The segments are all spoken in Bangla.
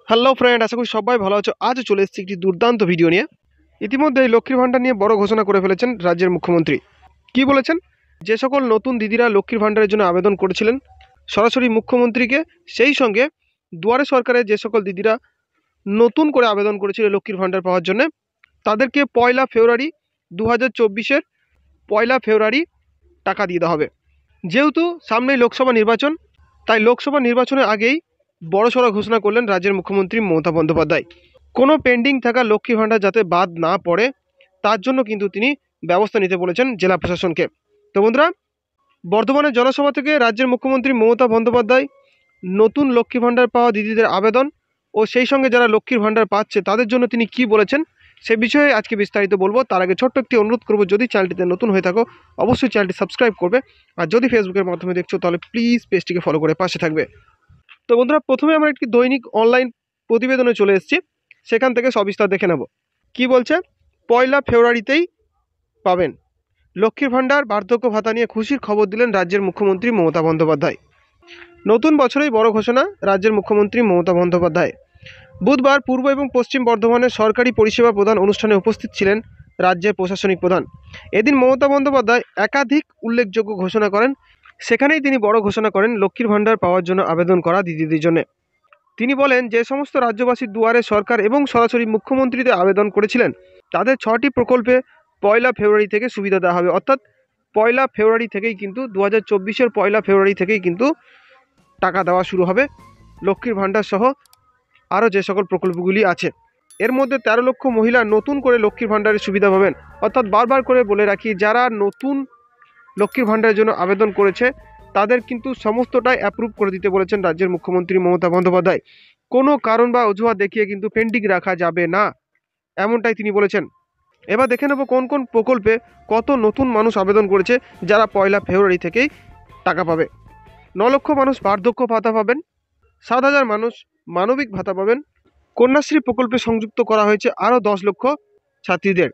হ্যালো ফ্রেন্ড, আশা করি সবাই ভালো আছো। আজ চলে এসেছি একটি দুর্দান্ত ভিডিও নিয়ে। ইতিমধ্যে লক্ষ্মীর ভাণ্ডার নিয়ে বড় ঘোষণা করে ফেলেছেন রাজ্যের মুখ্যমন্ত্রী। কি বলেছেন? যে সকল নতুন দিদিরা লক্ষ্মীর ভাণ্ডারের জন্য আবেদন করেছিলেন সরাসরি মুখ্যমন্ত্রীকে, সেই সঙ্গে দুয়ারে সরকারে যে সকল দিদিরা নতুন করে আবেদন করেছিল লক্ষ্মীর ভাণ্ডার পাওয়ার জন্য, তাদেরকে 1 ফেব্রুয়ারি 2024 1 ফেব্রুয়ারি টাকা দিয়ে দেওয়া হবে। যেহেতু সামনেই লোকসভা নির্বাচন, তাই লোকসভা নির্বাচনের আগেই বড়সড় ঘোষণা করলেন রাজ্যের মুখ্যমন্ত্রী মমতা বন্দ্যোপাধ্যায়। কোনো পেন্ডিং থাকা লক্ষ্মী ভাণ্ডার যাতে বাদ না পড়ে, তার জন্য কিন্তু তিনি ব্যবস্থা নিতে বলেছেন জেলা প্রশাসনকে। তো বন্ধুরা, বর্ধমানের জনসভা থেকে রাজ্যের মুখ্যমন্ত্রী মমতা বন্দ্যোপাধ্যায় নতুন লক্ষ্মী ভাণ্ডার পাওয়া দিদিদের আবেদন ও সেই সঙ্গে যারা লক্ষ্মীর ভাণ্ডার পাচ্ছে তাদের জন্য তিনি কি বলেছেন সে বিষয়ে আজকে বিস্তারিত বলবো। তার আগে ছোট্ট একটি অনুরোধ করবো, যদি চ্যানেলটিতে নতুন হয়ে থাকো অবশ্যই চ্যানেলটি সাবস্ক্রাইব করবে, আর যদি ফেসবুকের মাধ্যমে দেখছো তাহলে প্লিজ পেজটিকে ফলো করে পাশে থাকবে। তো বন্ধুরা, প্রথমে আমরা একটি দৈনিক অনলাইন প্রতিবেদনে চলে এসেছি, সেখান থেকে সবিস্তার দেখে নেব। কি বলছে? 1 ফেব্রুয়ারিতেই পাবেন লক্ষ্মীর ভাণ্ডার, বার্ধক্য ভাতা নিয়ে খুশির খবর দিলেন রাজ্যের মুখ্যমন্ত্রী মমতা বন্দ্যোপাধ্যায়। নতুন বছরেই বড় ঘোষণা রাজ্যের মুখ্যমন্ত্রী মমতা বন্দ্যোপাধ্যায়। বুধবার পূর্ব এবং পশ্চিম বর্ধমানের সরকারি পরিষেবা প্রদান অনুষ্ঠানে উপস্থিত ছিলেন রাজ্যের প্রশাসনিক প্রধান। এদিন মমতা বন্দ্যোপাধ্যায় একাধিক উল্লেখযোগ্য ঘোষণা করেন। সেখানেই তিনি বড় ঘোষণা করেন লক্ষ্মীর ভাণ্ডার পাওয়ার জন্য আবেদন করা দিদিদের জন্য। তিনি বলেন, যে সমস্ত রাজ্যবাসী দুয়ারে সরকার এবং সরাসরি মুখ্যমন্ত্রীতে আবেদন করেছিলেন তাদের 6টি প্রকল্পে 1 ফেব্রুয়ারি থেকে সুবিধা দেওয়া হবে। অর্থাৎ 1 ফেব্রুয়ারি থেকেই কিন্তু 2024-এর 1 ফেব্রুয়ারি থেকেই কিন্তু টাকা দেওয়া শুরু হবে লক্ষ্মীর ভাণ্ডার সহ আরও যে সকল প্রকল্পগুলি আছে। এর মধ্যে 13 লক্ষ মহিলা নতুন করে লক্ষ্মীর ভাণ্ডারের সুবিধা পাবেন। অর্থাৎ বারবার করে বলে রাখি, যারা নতুন লক্ষ্মীর ভাণ্ডারের জন্য আবেদন করেছে তাদের কিন্তু সমস্তটাই অ্যাপ্রুভ করে দিতে বলেছেন রাজ্যের মুখ্যমন্ত্রী মমতা বন্দ্যোপাধ্যায়। কোনো কারণ বা অজুহাত দেখিয়ে কিন্তু পেন্ডিং রাখা যাবে না, এমনটাই তিনি বলেছেন। এবার দেখে নেব কোন কোন প্রকল্পে কত নতুন মানুষ আবেদন করেছে যারা 1 ফেব্রুয়ারি থেকেই টাকা পাবে। 9 লক্ষ মানুষ বার্ধক্য ভাতা পাবেন, 7,000 মানুষ মানবিক ভাতা পাবেন। কন্যাশ্রী প্রকল্পে সংযুক্ত করা হয়েছে আরও 10 লক্ষ ছাত্রীদের।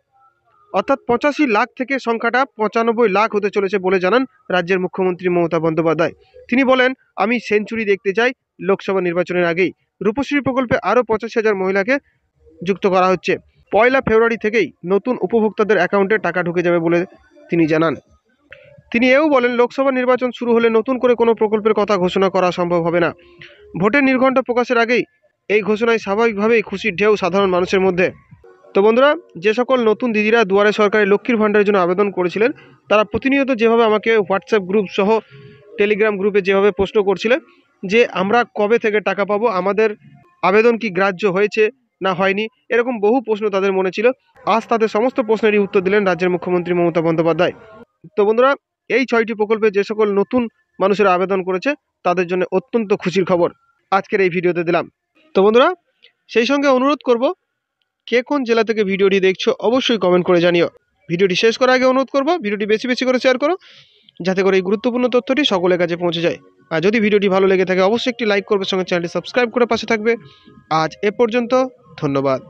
অর্থাৎ 85 লাখ থেকে সংখ্যাটা 95 লাখ হতে চলেছে বলে জানান রাজ্যের মুখ্যমন্ত্রী মমতা বন্দ্যোপাধ্যায়। তিনি বলেন, আমি সেঞ্চুরি দেখতে চাই লোকসভা নির্বাচনের আগেই। রূপশ্রী প্রকল্পে আরও 85,000 মহিলাকে যুক্ত করা হচ্ছে। 1 ফেব্রুয়ারি থেকেই নতুন উপভোক্তাদের অ্যাকাউন্টে টাকা ঢুকে যাবে বলে তিনি জানান। তিনি এও বলেন, লোকসভা নির্বাচন শুরু হলে নতুন করে কোনো প্রকল্পের কথা ঘোষণা করা সম্ভব হবে না। ভোটের নির্ঘণ্ট প্রকাশের আগেই এই ঘোষণায় স্বাভাবিকভাবেই খুশির ঢেউ সাধারণ মানুষের মধ্যে। তো বন্ধুরা, যে সকল নতুন দিদিরা দুয়ারে সরকারি লক্ষ্মীর ভাণ্ডারের জন্য আবেদন করেছিলেন তারা প্রতিনিয়ত যেভাবে আমাকে হোয়াটসঅ্যাপ গ্রুপ সহ টেলিগ্রাম গ্রুপে যেভাবে প্রশ্ন করছিলেন যে আমরা কবে থেকে টাকা পাবো, আমাদের আবেদন কি গ্রাহ্য হয়েছে না হয়নি, এরকম বহু প্রশ্ন তাদের মনে ছিল। আজ তাদের সমস্ত প্রশ্নেরই উত্তর দিলেন রাজ্যের মুখ্যমন্ত্রী মমতা বন্দ্যোপাধ্যায়। তো বন্ধুরা, এই 6টি প্রকল্পে যে সকল নতুন মানুষেরা আবেদন করেছে তাদের জন্য অত্যন্ত খুশির খবর আজকের এই ভিডিওতে দিলাম। তো বন্ধুরা, সেই সঙ্গে অনুরোধ করব, কে কোন জেলা থেকে ভিডিওটি দেখছো অবশ্যই কমেন্ট করে জানিও। ভিডিওটি শেষ করার আগে অনুরোধ করব, ভিডিওটি বেশি বেশি করে শেয়ার করো যাতে করে এই গুরুত্বপূর্ণ তথ্যটি সকলের কাছে পৌঁছে যায়। আর যদি ভিডিওটি ভালো লেগে থাকে অবশ্যই একটি লাইক করবে, সঙ্গে চ্যানেলটি সাবস্ক্রাইব করে পাশে থাকবে। আজ এ পর্যন্ত, ধন্যবাদ।